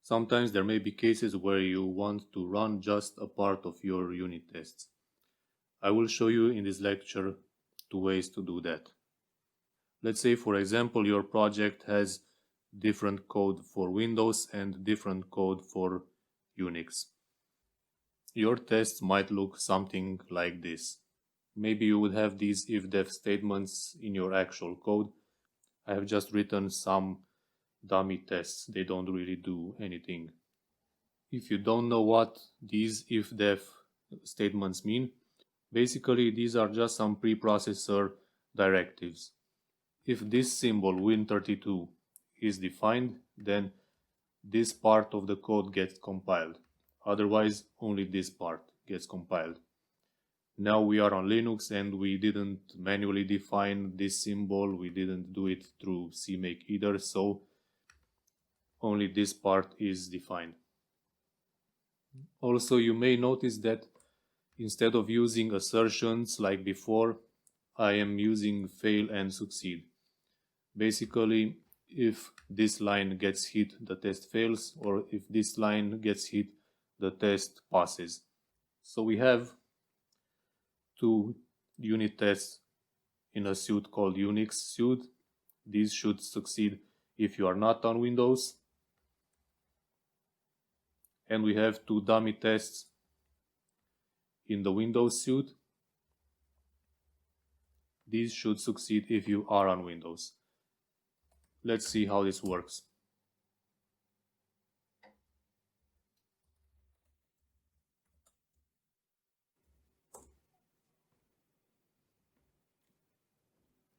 Sometimes there may be cases where you want to run just a part of your unit tests. I will show you in this lecture two ways to do that. Let's say, for example, your project has different code for Windows and different code for Unix. Your tests might look something like this. Maybe you would have these if-def statements in your actual code. I have just written some dummy tests. They don't really do anything. If you don't know what these if-def statements mean, basically these are just some preprocessor directives. If this symbol Win32 is defined, then this part of the code gets compiled. Otherwise, only this part gets compiled. Now we are on Linux and we didn't manually define this symbol. We didn't do it through CMake either, so only this part is defined. Also, you may notice that instead of using assertions like before, I am using fail and succeed. Basically, if this line gets hit, the test fails, or if this line gets hit, the test passes. So we have two unit tests in a suite called Unix suite. These should succeed if you are not on Windows. And we have two dummy tests in the Windows suite. These should succeed if you are on Windows. Let's see how this works.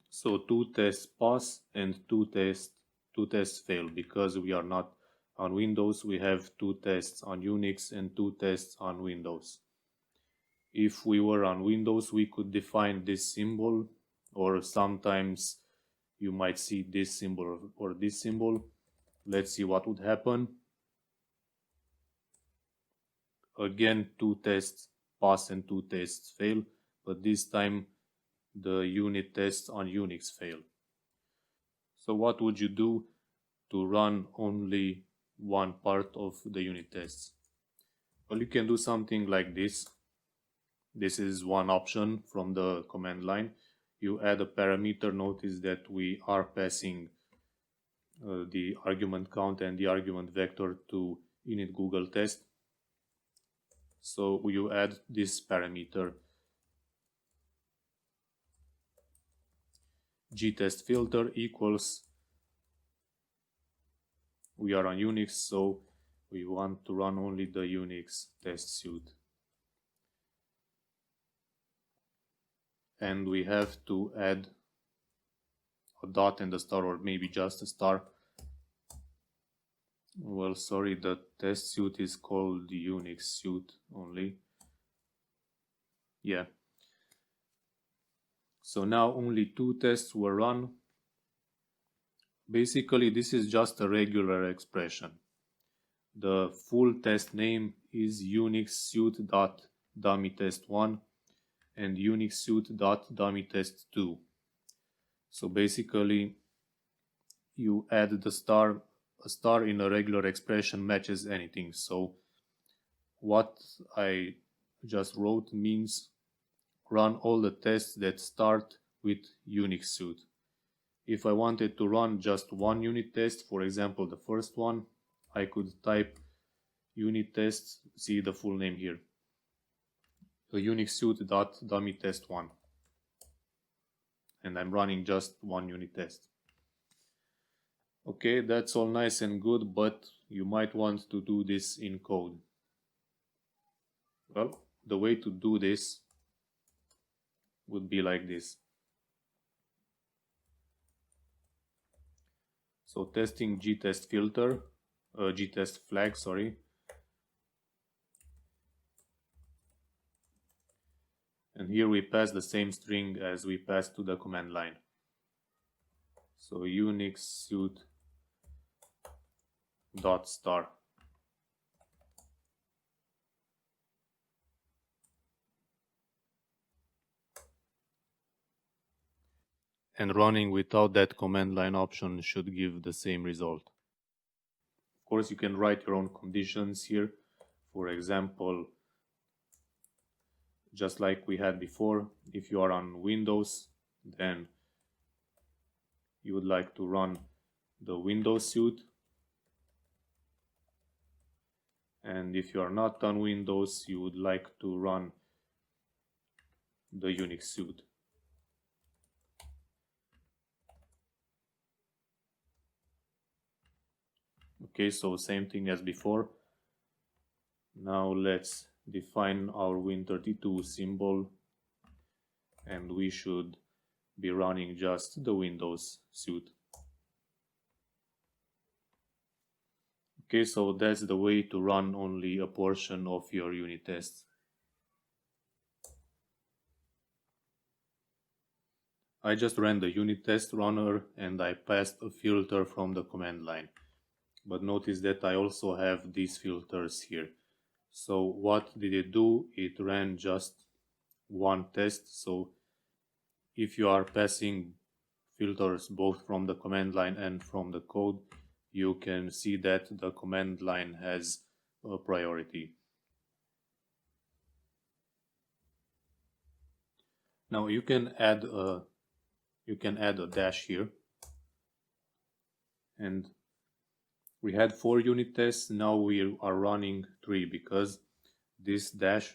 So two tests pass and two tests fail. Because we are not on Windows, we have two tests on Unix and two tests on Windows. If we were on Windows, we could define this symbol, or sometimes you might see this symbol or this symbol. Let's see what would happen. Again, two tests pass and two tests fail, but this time the unit tests on Unix fail. So what would you do to run only one part of the unit tests? Well, you can do something like this. This is one option from the command line. You add a parameter. Notice that we are passing the argument count and the argument vector to init Google test. So you add this parameter gtestFilter equals, we are on Unix, so we want to run only the Unix test suite. And we have to add a dot and a star, or maybe just a star. Well, sorry, the test suite is called the Unix suite only. Yeah. So now only two tests were run. Basically, this is just a regular expression. The full test name is Unix suite.dummytest1 and Unix suite.dummytest2. So basically, you add the star. A star in a regular expression matches anything. So what I just wrote means run all the tests that start with Unix suite. If I wanted to run just one unit test, for example the first one, I could type unit test, see the full name here, Unix suite.dummytest1, and I'm running just one unit test. Okay, that's all nice and good, but you might want to do this in code. Well, the way to do this would be like this. So testing gtestFilter, gtestFlag, sorry. And here we pass the same string as we passed to the command line. So Unix suite dot star. And running without that command line option should give the same result. course, you can write your own conditions here. For example, just like we had before, if you are on Windows, then you would like to run the Windows suite. And if you are not on Windows, you would like to run the Unix suite. Okay, so same thing as before. Now let's define our Win32 symbol, and we should be running just the Windows suite. Okay, so that's the way to run only a portion of your unit tests. I just ran the unit test runner and I passed a filter from the command line. But notice that I also have these filters here. So what did it do? It ran just one test. So if you are passing filters both from the command line and from the code, you can see that the command line has a priority. Now you can add a dash here, and we had 4 unit tests. Now we are running 3 because this dash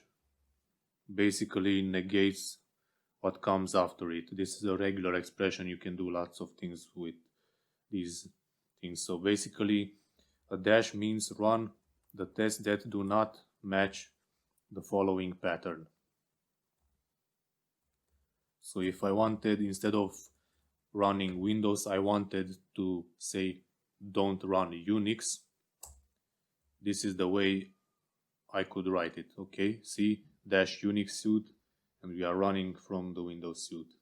basically negates what comes after it. This is a regular expression. You can do lots of things with these things. So basically a dash means run the tests that do not match the following pattern. So if I wanted, instead of running Windows, I wanted to say don't run Unix, this is the way I could write it. Okay, see, dash Unix suite, and we are running from the Windows suite.